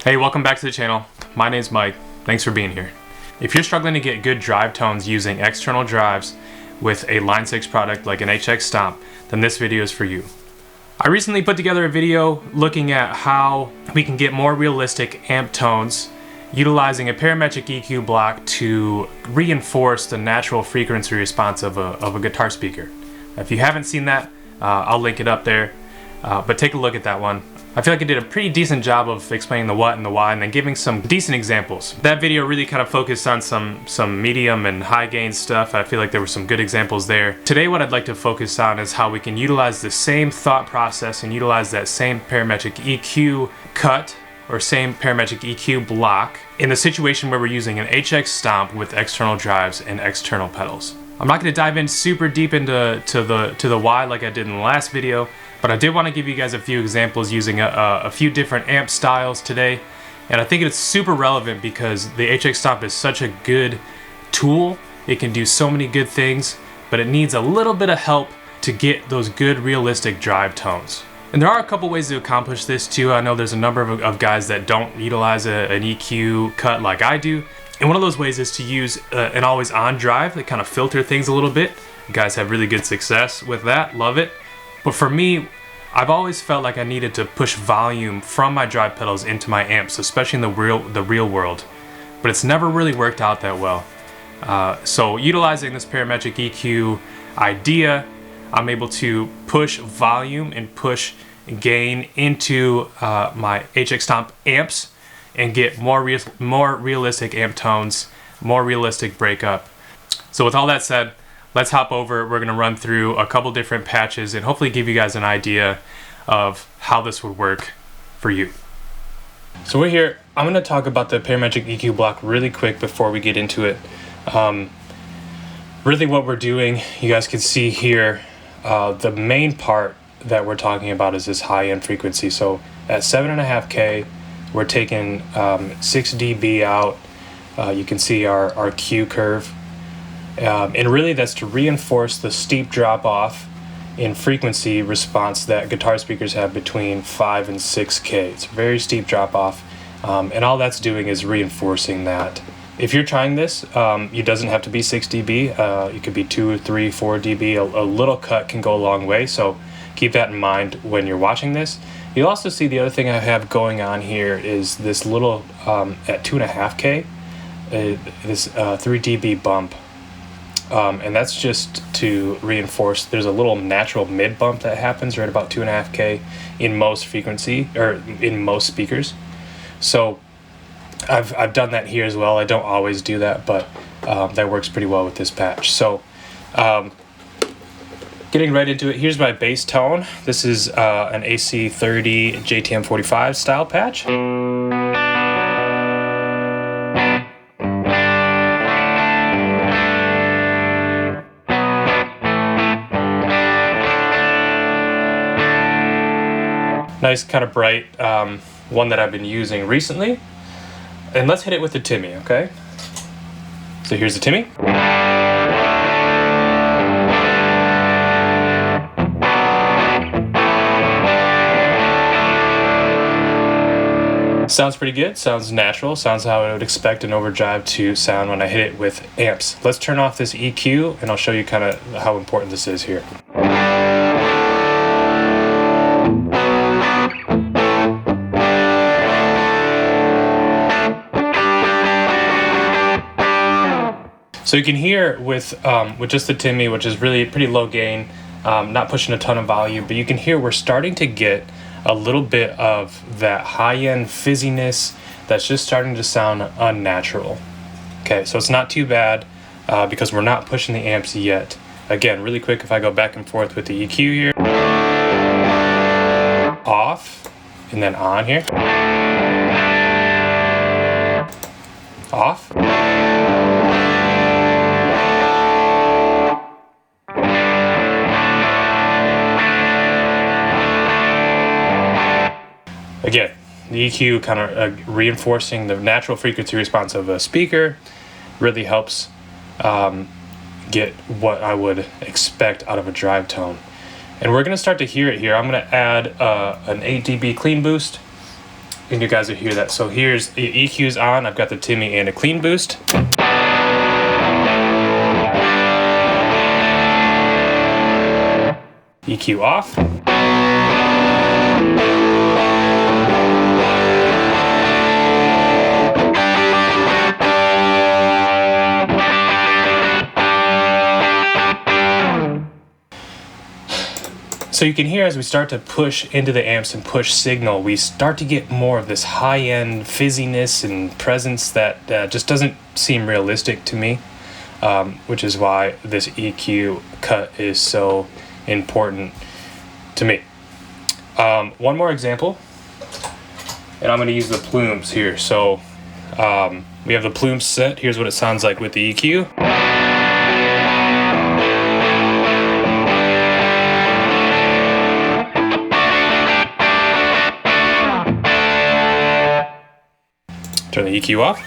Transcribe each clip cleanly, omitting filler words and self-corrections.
Hey, welcome back to the channel. My name's Mike. Thanks for being here. If you're struggling to get good drive tones using external drives with a Line 6 product like an HX Stomp, then this video is for you. I recently put together a video looking at how we can get more realistic amp tones utilizing a parametric EQ block to reinforce the natural frequency response of a guitar speaker. If you haven't seen that, I'll link it up there, but take a look at that one. I feel like I did a pretty decent job of explaining the what and the why and then giving some decent examples. That video really kind of focused on some medium and high gain stuff. I feel like there were some good examples there. Today what I'd like to focus on is how we can utilize the same thought process and utilize that same parametric EQ cut or same parametric EQ block in the situation where we're using an HX Stomp with external drives and external pedals. I'm not going to dive in super deep into the why like I did in the last video, but I did want to give you guys a few examples using a few different amp styles today. And I think it's super relevant because the HX Stomp is such a good tool. It can do so many good things, but it needs a little bit of help to get those good realistic drive tones. And there are a couple ways to accomplish this too. I know there's a number of guys that don't utilize an EQ cut like I do. And one of those ways is to use an always on drive that kind of filter things a little bit. You guys have really good success with that, love it. But for me, I've always felt like I needed to push volume from my drive pedals into my amps, especially in the real world. But it's never really worked out that well. So utilizing this parametric EQ idea, I'm able to push volume and push gain into my HX Stomp amps and get more realistic amp tones, more realistic breakup. So with all that said, let's hop over. We're gonna run through a couple different patches and hopefully give you guys an idea of how this would work for you. So we're here. I'm gonna talk about the parametric EQ block really quick before we get into it. Really what we're doing, you guys can see here, the main part that we're talking about is this high-end frequency. So at 7.5K, we're taking 6 dB out. You can see our Q curve. And really that's to reinforce the steep drop off in frequency response that guitar speakers have between 5 and 6K. It's a very steep drop off. And all that's doing is reinforcing that. If you're trying this, it doesn't have to be 6 dB. It could be 2, 3, 4 dB. A little cut can go a long way. So keep that in mind when you're watching this. You'll also see the other thing I have going on here is this little, at 2.5K, this 3 dB bump. And that's just to reinforce, there's a little natural mid bump that happens right about 2.5K in most frequency, or in most speakers. So I've done that here as well. I don't always do that, but that works pretty well with this patch. So getting right into it, here's my bass tone. This is an AC30 JTM45 style patch. Nice kind of bright one that I've been using recently. And let's hit it with the Timmy, okay? So here's the Timmy. Sounds pretty good, sounds natural, sounds how I would expect an overdrive to sound when I hit it with amps. Let's turn off this EQ and I'll show you kind of how important this is here. So you can hear with just the Timmy, which is really pretty low gain, not pushing a ton of volume, but you can hear we're starting to get a little bit of that high-end fizziness that's just starting to sound unnatural. Okay, so it's not too bad because we're not pushing the amps yet. Again, really quick, if I go back and forth with the EQ here, off, and then on here, off. Again, the EQ kind of reinforcing the natural frequency response of a speaker really helps get what I would expect out of a drive tone. And we're going to start to hear it here. I'm going to add an 8 dB clean boost and you guys will hear that. So here's the EQ's on. I've got the Timmy and a clean boost. EQ off. So you can hear as we start to push into the amps and push signal, we start to get more of this high-end fizziness and presence that just doesn't seem realistic to me, which is why this EQ cut is so important to me. One more example, and I'm going to use the plumes here. So we have the plumes set. Here's what it sounds like with the EQ. Turn the EQ off.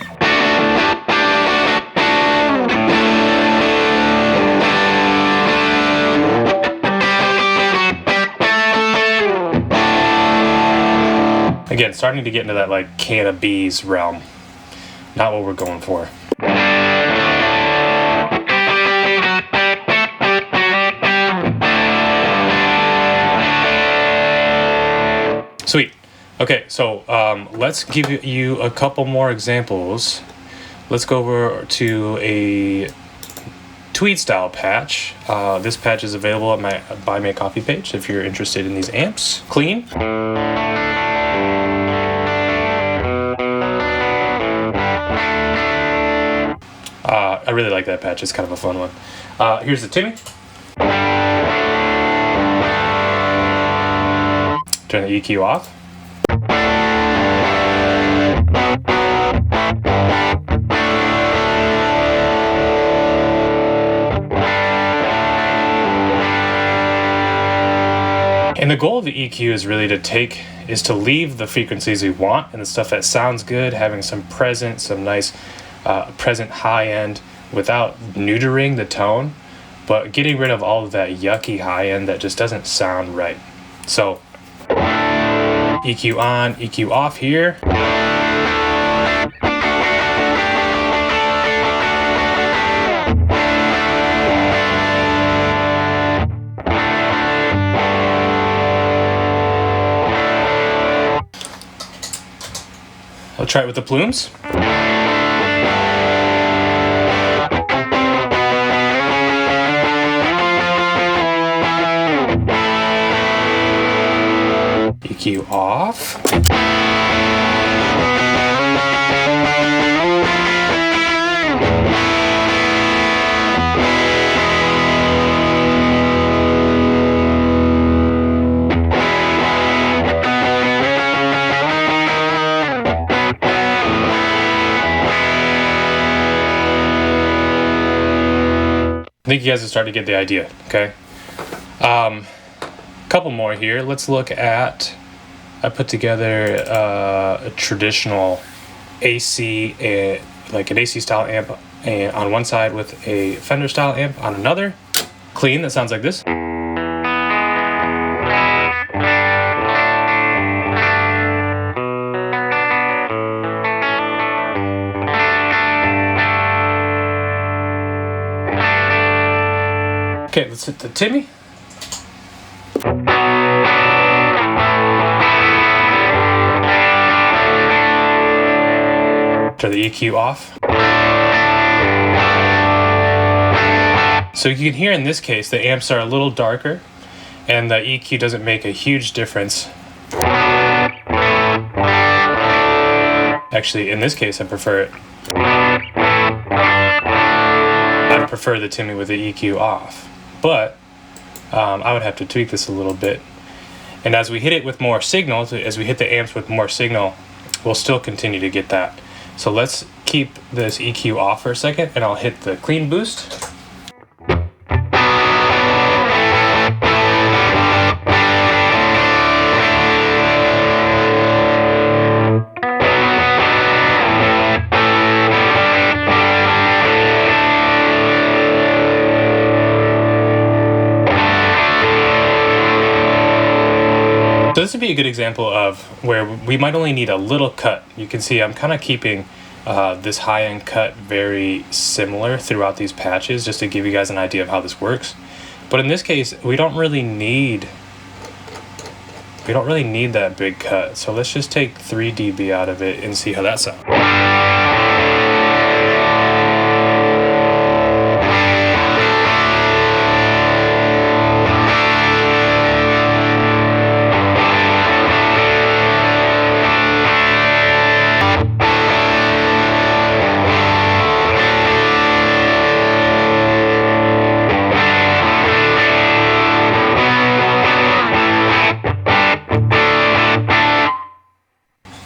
Again, starting to get into that like can of bees realm. Not what we're going for. Sweet. Okay, so let's give you a couple more examples. Let's go over to a tweed style patch. This patch is available at my Buy Me a Coffee page if you're interested in these amps. Clean. I really like that patch. It's kind of a fun one. Here's the Timmy. Turn the EQ off. And the goal of the EQ is really to leave the frequencies we want and the stuff that sounds good, having some present, some nice present high end without neutering the tone, but getting rid of all of that yucky high end that just doesn't sound right. So EQ on, EQ off here. I'll try it with the plumes. EQ off. I think you guys are starting to get the idea, okay? Couple more here. Let's look at, I put together a traditional AC, like an AC style amp on one side with a Fender style amp on another. Clean, that sounds like this. Okay, let's hit the Timmy. Turn the EQ off. So you can hear in this case the amps are a little darker and the EQ doesn't make a huge difference. Actually, in this case, I prefer it. I prefer the Timmy with the EQ off, but I would have to tweak this a little bit. And as we hit it with more signal, as we hit the amps with more signal, we'll still continue to get that. So let's keep this EQ off for a second, and I'll hit the clean boost. So this would be a good example of where we might only need a little cut. You can see I'm kind of keeping this high-end cut very similar throughout these patches, just to give you guys an idea of how this works. But in this case, we don't really need that big cut. So let's just take 3 dB out of it and see how that sounds.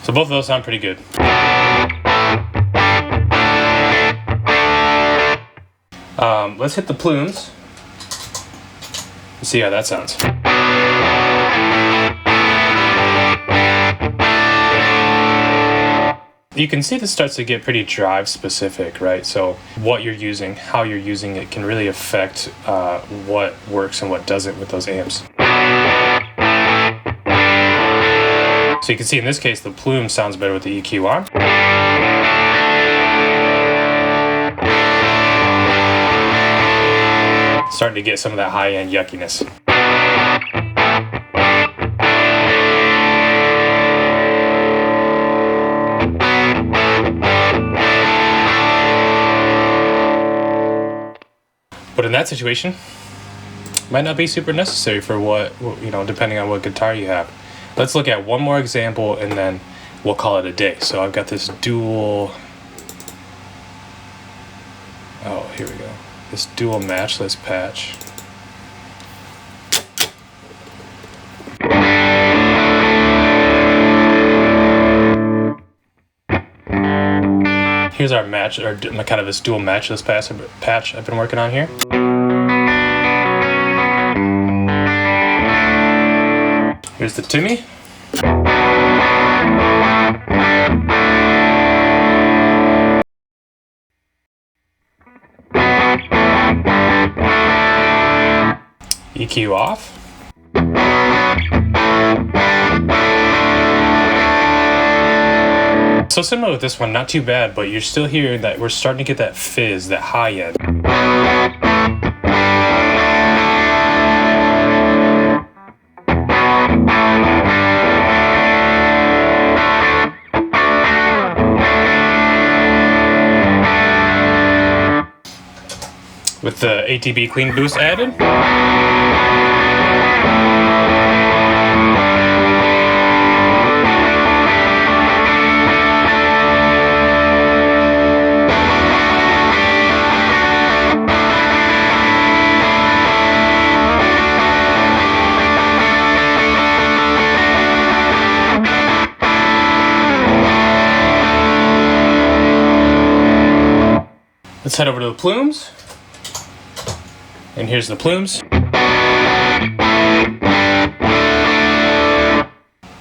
So both of those sound pretty good. Let's hit the plumes and see how that sounds. You can see this starts to get pretty drive specific, right? So what you're using, how you're using it can really affect what works and what doesn't with those amps. So you can see in this case the plume sounds better with the EQ on. Starting to get some of that high-end yuckiness. But in that situation, might not be super necessary for what, you know, depending on what guitar you have. Let's look at one more example and then we'll call it a day. So I've got this dual, oh, here we go. This dual matchless patch. Here's our match, or kind of this dual matchless patch I've been working on here. Here's the Timmy. EQ off. So similar with this one, not too bad, but you're still hearing that we're starting to get that fizz, that high end. With the 8 dB clean boost added. Let's head over to the plumes. And here's the plumes.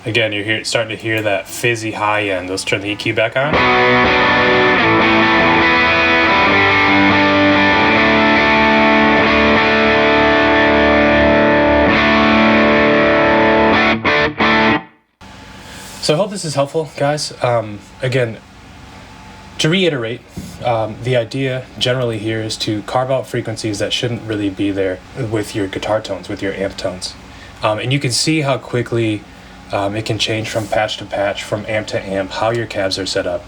Again, you're starting to hear that fizzy high end. Let's turn the EQ back on. So I hope this is helpful, guys. Again, to reiterate, the idea generally here is to carve out frequencies that shouldn't really be there with your guitar tones, with your amp tones. And you can see how quickly it can change from patch to patch, from amp to amp, how your cabs are set up.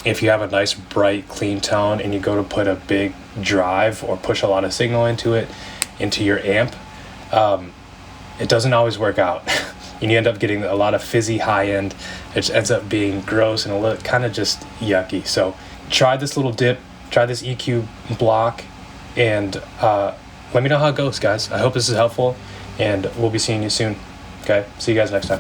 If you have a nice bright clean tone and you go to put a big drive or push a lot of signal into it, into your amp, it doesn't always work out. And you end up getting a lot of fizzy high end. It ends up being gross and a little kind of just yucky. So try this little dip, try this EQ block, and let me know how it goes, guys. I hope this is helpful, and we'll be seeing you soon. Okay, see you guys next time.